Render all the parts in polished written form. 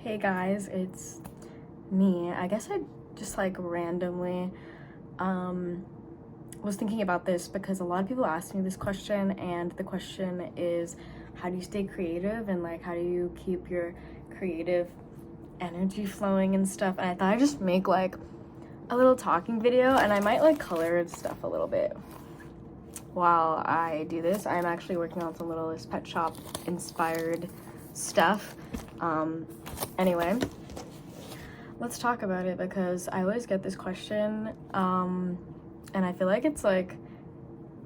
Hey guys, it's me. I guess I just like randomly was thinking about this because a lot of people ask me this question, and the question is, how do you stay creative and like how do you keep your creative energy flowing and stuff? And I thought I'd just make like a little talking video, and I might like color and stuff a little bit while I do this. I'm actually working on some little pet shop inspired stuff. Anyway, let's talk about it because I always get this question, and I feel like it's like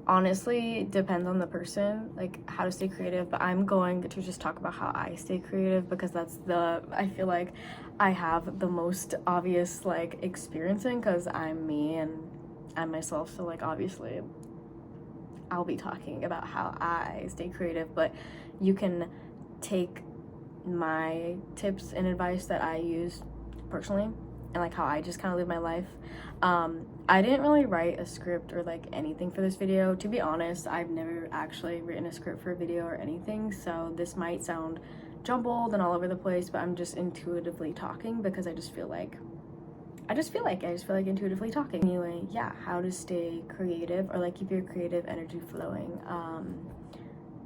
honestly depends on the person, like how to stay creative, but I'm going to just talk about how I stay creative because I feel like I have the most obvious like experiencing because I'm me and I'm myself, so like obviously I'll be talking about how I stay creative, but you can take my tips and advice that I use personally and like how I just kind of live my life. I didn't really write a script or like anything for this video. To be honest, I've never actually written a script for a video or anything, so this might sound jumbled and all over the place, but I'm just intuitively talking because I just feel like intuitively talking. Anyway, yeah, how to stay creative or like keep your creative energy flowing.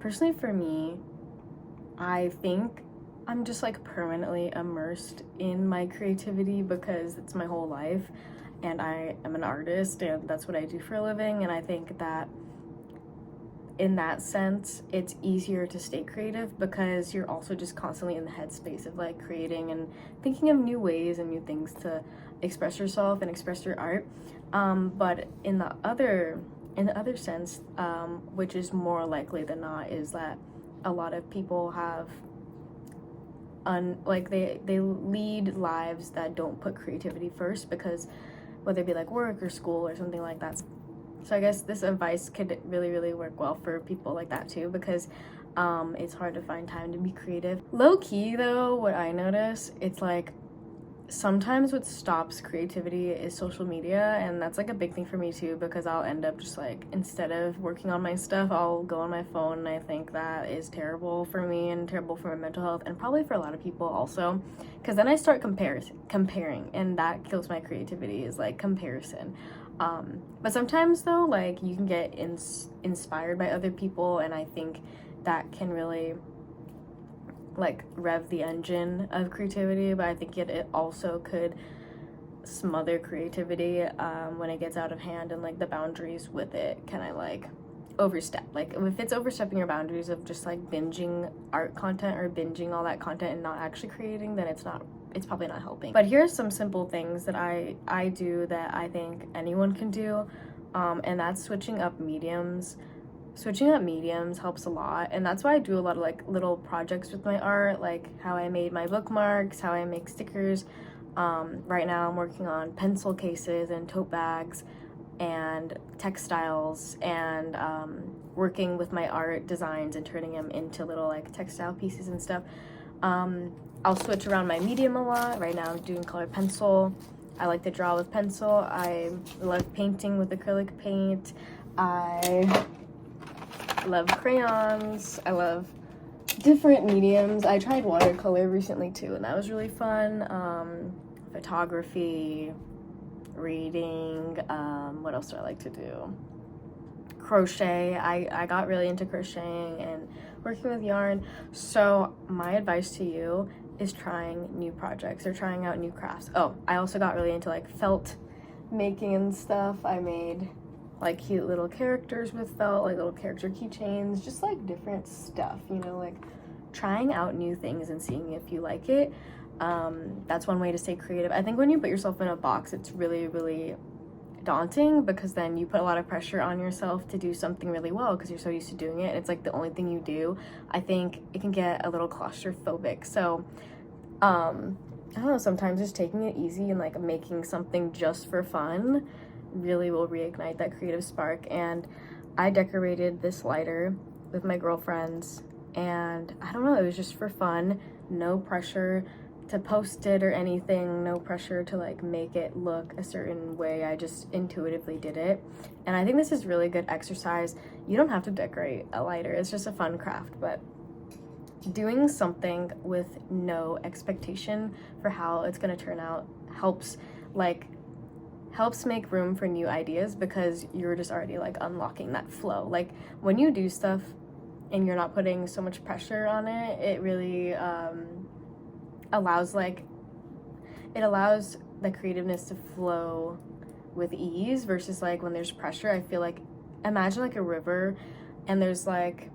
Personally for me, I think I'm just like permanently immersed in my creativity because it's my whole life and I am an artist and that's what I do for a living, and I think that in that sense it's easier to stay creative because you're also just constantly in the headspace of like creating and thinking of new ways and new things to express yourself and express your art. But in the other sense, which is more likely than not, is that a lot of people have they lead lives that don't put creativity first, because whether it be like work or school or something like that. So I guess this advice could really work well for people like that too, because it's hard to find time to be creative. Low key though, what I notice, it's like sometimes what stops creativity is social media, and that's like a big thing for me too, because I'll end up just like, instead of working on my stuff, I'll go on my phone, and I think that is terrible for me and terrible for my mental health, and probably for a lot of people also, because then I start comparing, and that kills my creativity, is like comparison. But sometimes though, like you can get inspired by other people, and I think that can really like rev the engine of creativity, but I think it also could smother creativity when it gets out of hand, and like the boundaries with it can I like overstep. Like if it's overstepping your boundaries of just like binging art content or binging all that content and not actually creating, then it's probably not helping. But here's some simple things that I do that I think anyone can do, and that's switching up mediums. Switching up mediums helps a lot, and that's why I do a lot of like little projects with my art, like how I made my bookmarks, how I make stickers. Right now I'm working on pencil cases and tote bags and textiles, and working with my art designs and turning them into little like textile pieces and stuff. I'll switch around my medium a lot. Right now I'm doing colored pencil. I like to draw with pencil. I love painting with acrylic paint. I love crayons. I love different mediums. I tried watercolor recently too, and that was really fun. Photography, reading, what else do I like to do? Crochet. I got really into crocheting and working with yarn. So my advice to you is trying new projects or trying out new crafts. Oh, I also got really into like felt making and stuff. I made like cute little characters with felt, like little character keychains, just like different stuff, you know, like trying out new things and seeing if you like it. That's one way to stay creative. I think when you put yourself in a box, it's really daunting, because then you put a lot of pressure on yourself to do something really well because you're so used to doing it. It's like the only thing you do. I think it can get a little claustrophobic. So I don't know, sometimes just taking it easy and like making something just for fun really will reignite that creative spark. And I decorated this lighter with my girlfriends, and I don't know, it was just for fun. No pressure to post it or anything, no pressure to like make it look a certain way. I just intuitively did it, and I think this is really good exercise. You don't have to decorate a lighter, it's just a fun craft, but doing something with no expectation for how it's going to turn out helps make room for new ideas, because you're just already like unlocking that flow. Like when you do stuff and you're not putting so much pressure on it, it really allows the creativeness to flow with ease, versus like when there's pressure. I feel like, imagine like a river and there's like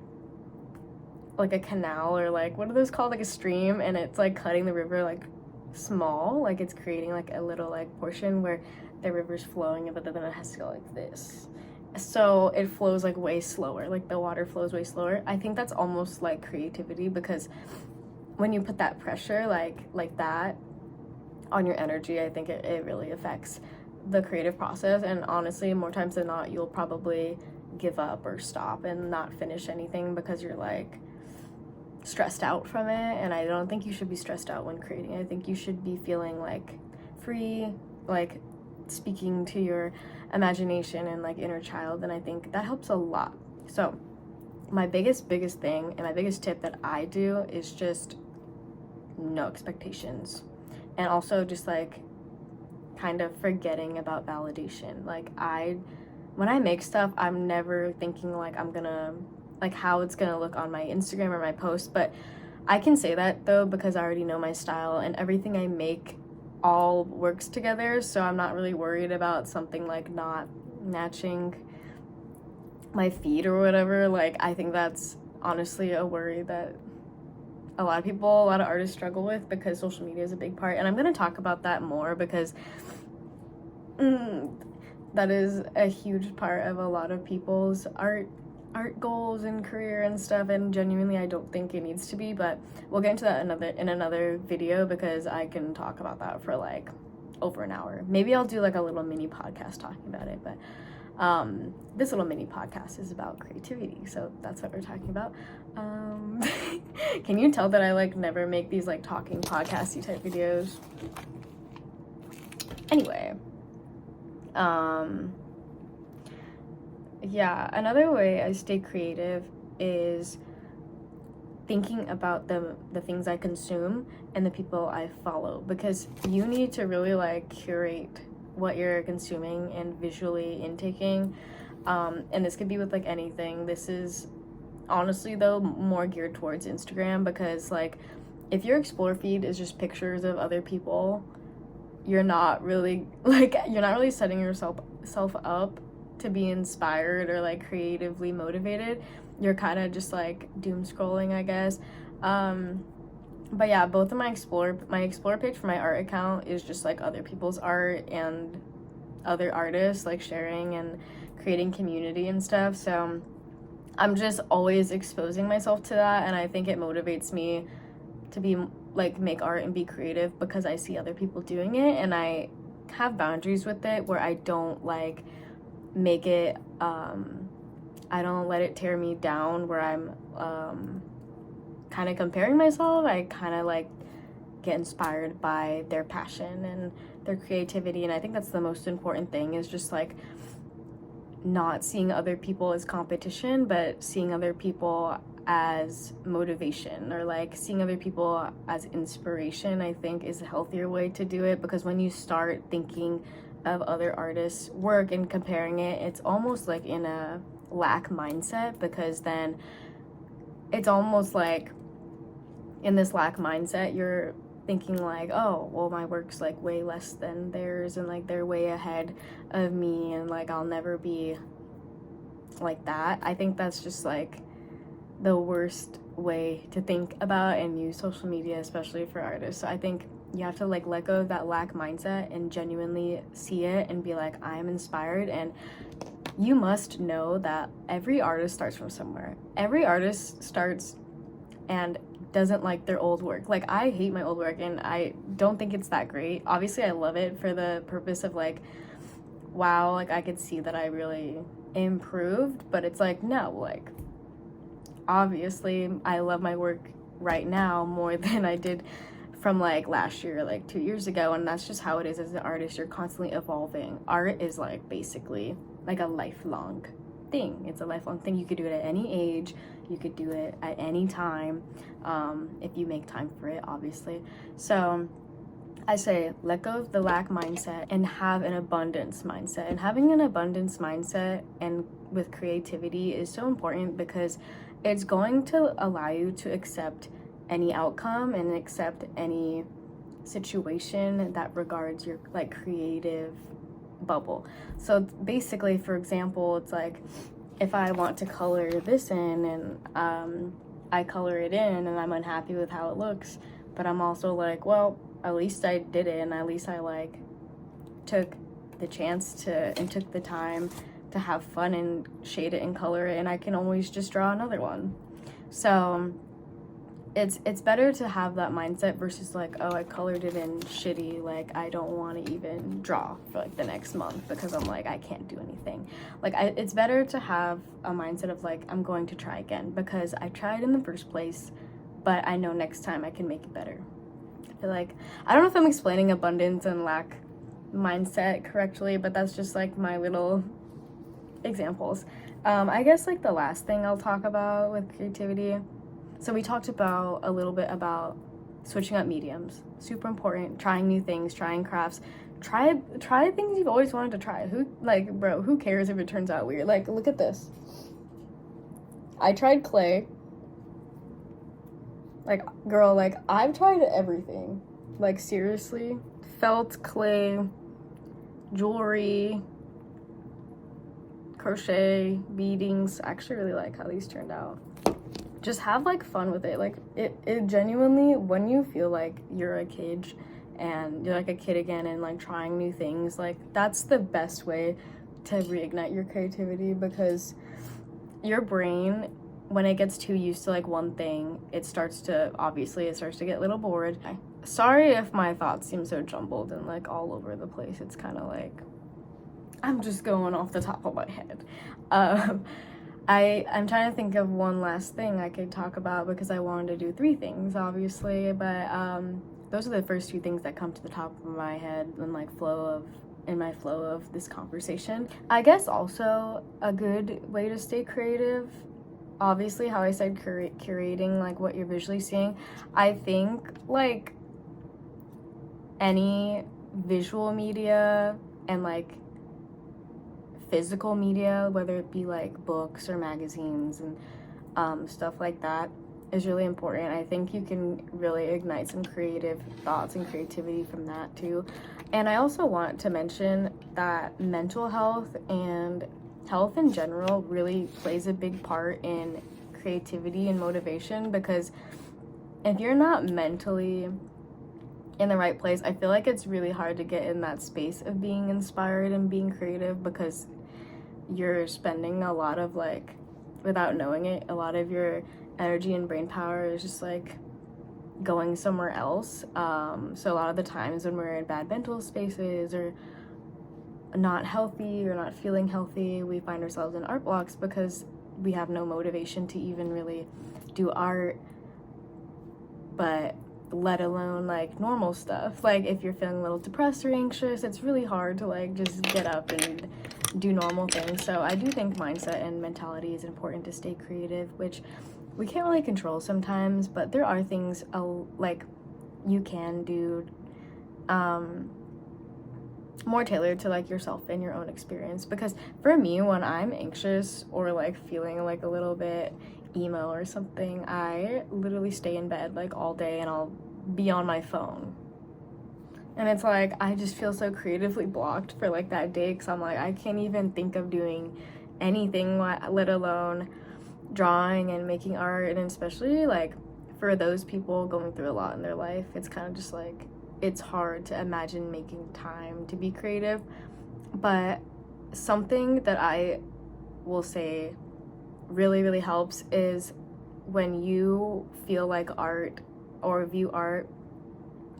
a canal, or like, what are those called, like a stream, and it's like cutting the river like small, like it's creating like a little like portion where the river's flowing, but then it has to go like this, so it flows like way slower, like the water flows way slower. I think that's almost like creativity, because when you put that pressure like that on your energy, I think it really affects the creative process. And honestly, more times than not, you'll probably give up or stop and not finish anything because you're like stressed out from it. And I don't think you should be stressed out when creating. I think you should be feeling like free, like speaking to your imagination and like inner child, and I think that helps a lot. So my biggest thing and my biggest tip that I do is just no expectations, and also just like kind of forgetting about validation. Like when I make stuff, I'm never thinking like I'm gonna, like how it's gonna look on my Instagram or my post, but I can say that though because I already know my style, and everything I make all works together, so I'm not really worried about something like not matching my feed or whatever. Like I think that's honestly a worry that a lot of artists struggle with, because social media is a big part, and I'm going to talk about that more, because that is a huge part of a lot of people's art goals and career and stuff, and genuinely I don't think it needs to be, but we'll get into that in another video, because I can talk about that for like over an hour. Maybe I'll do like a little mini podcast talking about it, but this little mini podcast is about creativity, so that's what we're talking about. Can you tell that I like never make these like talking podcasty type videos? Anyway, yeah, another way I stay creative is thinking about the things I consume and the people I follow, because you need to really like curate what you're consuming and visually intaking, and this could be with like anything. This is honestly though more geared towards Instagram, because like if your explore feed is just pictures of other people, you're not really setting yourself up to be inspired or like creatively motivated. You're kind of just like doom scrolling, I guess. But yeah, both of my explore page for my art account is just like other people's art and other artists like sharing and creating community and stuff. So I'm just always exposing myself to that, and I think it motivates me to be like make art and be creative, because I see other people doing it, and I have boundaries with it where I don't like make it I don't let it tear me down, where I'm kind of comparing myself. I kind of like get inspired by their passion and their creativity, and I think that's the most important thing, is just like not seeing other people as competition, but seeing other people as motivation, or like seeing other people as inspiration. I think is a healthier way to do it, because when you start thinking of other artists' work and comparing it, it's almost like in a lack mindset, because then it's almost like in this lack mindset you're thinking like, oh well, my work's like way less than theirs, and like they're way ahead of me, and like I'll never be like that. I think that's just like the worst way to think about and use social media, especially for artists. So I think you have to like let go of that lack mindset and genuinely see it and be like, I'm inspired. And you must know that every artist starts from somewhere. Every artist starts and doesn't like their old work. Like I hate my old work and I don't think it's that great. Obviously I love it for the purpose of like, wow, like I could see that I really improved, but it's like, no, like obviously I love my work right now more than I did from like last year, like 2 years ago. And that's just how it is as an artist. You're constantly evolving. Art is like basically like a lifelong thing. It's a lifelong thing. You could do it at any age. You could do it at any time, if you make time for it, obviously. So I say let go of the lack mindset and have an abundance mindset. And having an abundance mindset and with creativity is so important because it's going to allow you to accept any outcome and accept any situation that regards your like creative bubble. So basically, for example, it's like if I want to color this in and I color it in and I'm unhappy with how it looks, but I'm also like, well, at least I did it, and at least I like took the chance to and took the time to have fun and shade it and color it, and I can always just draw another one. So it's better to have that mindset versus like, oh, I colored it in shitty, like I don't want to even draw for like the next month because I'm like, I can't do anything. Like it's better to have a mindset of like, I'm going to try again because I tried in the first place, but I know next time I can make it better. I feel like, I don't know if I'm explaining abundance and lack mindset correctly, but that's just like my little examples. I guess like the last thing I'll talk about with creativity. So we talked about a little bit about switching up mediums. Super important. Trying new things, trying crafts. Try things you've always wanted to try. Who cares if it turns out weird? Like, look at this. I tried clay. Like, girl, like, I've tried everything. Like, seriously. Felt, clay, jewelry, crochet, beadings. I actually really like how these turned out. Just have, like, fun with it. Like, it genuinely, when you feel like you're a kid and you're, like, a kid again and, like, trying new things, like, that's the best way to reignite your creativity because your brain, when it gets too used to like one thing, it starts to get a little bored. Sorry if my thoughts seem so jumbled and like all over the place. It's kind of like I'm just going off the top of my head. I'm trying to think of one last thing I could talk about because I wanted to do 3 things, obviously, but those are the first 2 things that come to the top of my head and like in my flow of this conversation. I guess also a good way to stay creative, obviously how I said curating like what you're visually seeing. I think like any visual media and like physical media, whether it be like books or magazines and stuff like that, is really important. I think you can really ignite some creative thoughts and creativity from that too. And I also want to mention that mental health and health in general really plays a big part in creativity and motivation, because if you're not mentally in the right place, I feel like it's really hard to get in that space of being inspired and being creative, because you're spending a lot of, like, without knowing it, a lot of your energy and brain power is just like going somewhere else. So a lot of the times when we're in bad mental spaces or not healthy or not feeling healthy, we find ourselves in art blocks because we have no motivation to even really do art, but let alone like normal stuff. Like if you're feeling a little depressed or anxious, it's really hard to like just get up and do normal things. So I do think mindset and mentality is important to stay creative, which we can't really control sometimes, but there are things like you can do more tailored to like yourself and your own experience. Because for me, when I'm anxious or like feeling like a little bit emo or something, I literally stay in bed like all day and I'll be on my phone, and it's like I just feel so creatively blocked for like that day, because I'm like, I can't even think of doing anything, let alone drawing and making art. And especially like for those people going through a lot in their life, it's kind of just like it's hard to imagine making time to be creative. But something that I will say really, really helps is when you feel like art or view art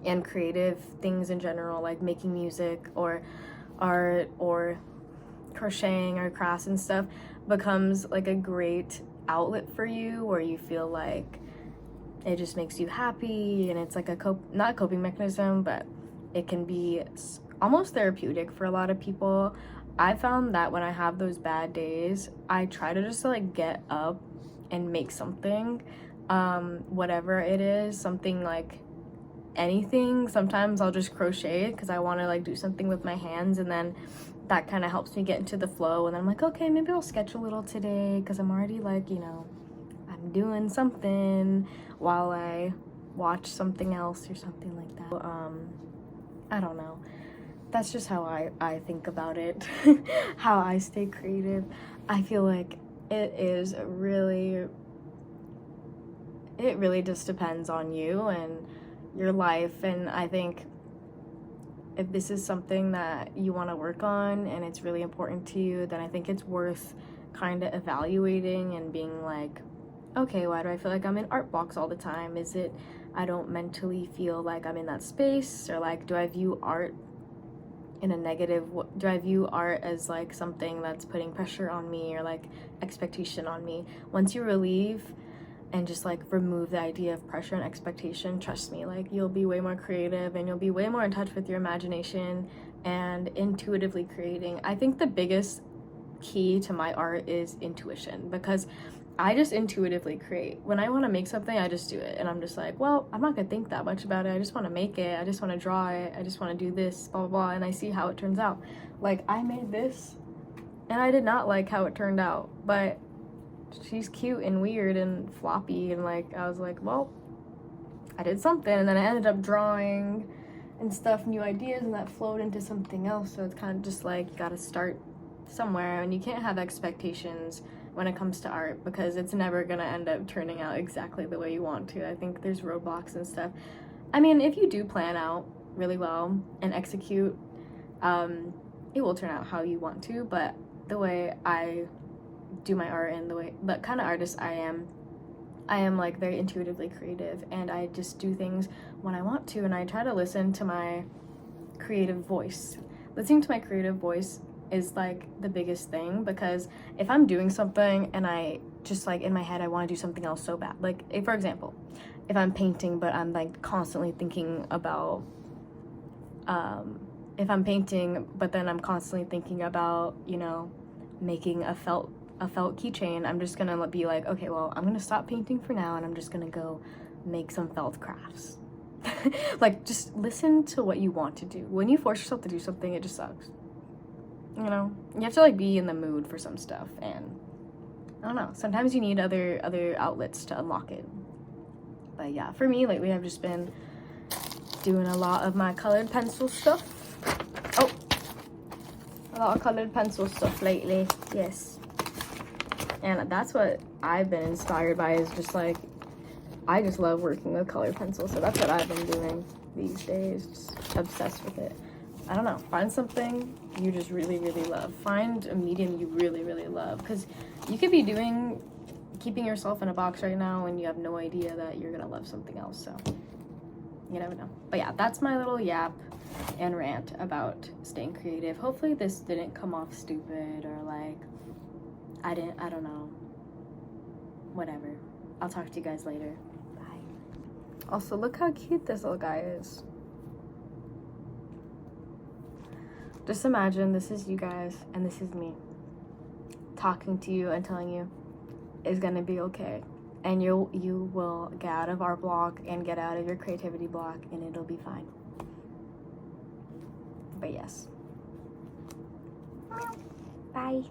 and creative things in general, like making music or art or crocheting or crafts and stuff, becomes like a great outlet for you, where you feel like it just makes you happy, and it's like not coping mechanism, but it can be almost therapeutic for a lot of people. I found that when I have those bad days, I try to just like get up and make something, whatever it is, something like anything. Sometimes I'll just crochet because I want to like do something with my hands, and then that kind of helps me get into the flow, and then I'm like, okay, maybe I'll sketch a little today because I'm already like, you know, I'm doing something while I watch something else or something like that. I don't know. That's just how I think about it. How I stay creative. I feel like it really just depends on you and your life. And I think if this is something that you want to work on and it's really important to you, then I think it's worth kind of evaluating and being like, okay, why do I feel like I'm in art blocks all the time? Is it I don't mentally feel like I'm in that space? Or like, do I view art in a negative? Do I view art as like something that's putting pressure on me or like expectation on me? Once you relieve and just like remove the idea of pressure and expectation, trust me, like you'll be way more creative and you'll be way more in touch with your imagination and intuitively creating. I think the biggest key to my art is intuition, because I just intuitively create. When I want to make something, I just do it, and I'm just like, well, I'm not gonna think that much about it. I just want to make it. I just want to draw it. I just want to do this, blah blah blah, and I see how it turns out. Like, I made this and I did not like how it turned out, but she's cute and weird and floppy, and like I was like, well, I did something, and then I ended up drawing and stuff, new ideas, and that flowed into something else. So it's kind of just like you gotta start somewhere, and you can't have expectations when it comes to art because it's never gonna end up turning out exactly the way you want to. I think there's roadblocks and stuff. I mean, if you do plan out really well and execute, it will turn out how you want to. But the way I do my art and the kind of artist I am like very intuitively creative, and I just do things when I want to, and I try to listen to my creative voice. Listening to my creative voice is like the biggest thing, because if I'm doing something and I just like in my head I want to do something else so bad, like if, for example, if I'm painting but I'm like constantly thinking about if I'm painting but then I'm constantly thinking about, you know, making a felt keychain, I'm just gonna be like, okay, well, I'm gonna stop painting for now and I'm just gonna go make some felt crafts. Like, just listen to what you want to do. When you force yourself to do something, it just sucks. You know, you have to like be in the mood for some stuff, and I don't know, sometimes you need other outlets to unlock it. But yeah, for me lately I've just been doing a lot of my colored pencil stuff. Oh, a lot of colored pencil stuff lately, yes. And that's what I've been inspired by, is just like, I just love working with colored pencils, so that's what I've been doing these days, just obsessed with it. I don't know, find something you just really, really love. Find a medium you really, really love, because you could be keeping yourself in a box right now and you have no idea that you're gonna love something else, so you never know. But yeah, that's my little yap and rant about staying creative. Hopefully this didn't come off stupid or like, I don't know, whatever. I'll talk to you guys later. Bye. Also, look how cute this little guy is. Just imagine this is you guys and this is me talking to you and telling you it's gonna be okay, and you will get out of our block and get out of your creativity block, and it'll be fine. But yes. Bye.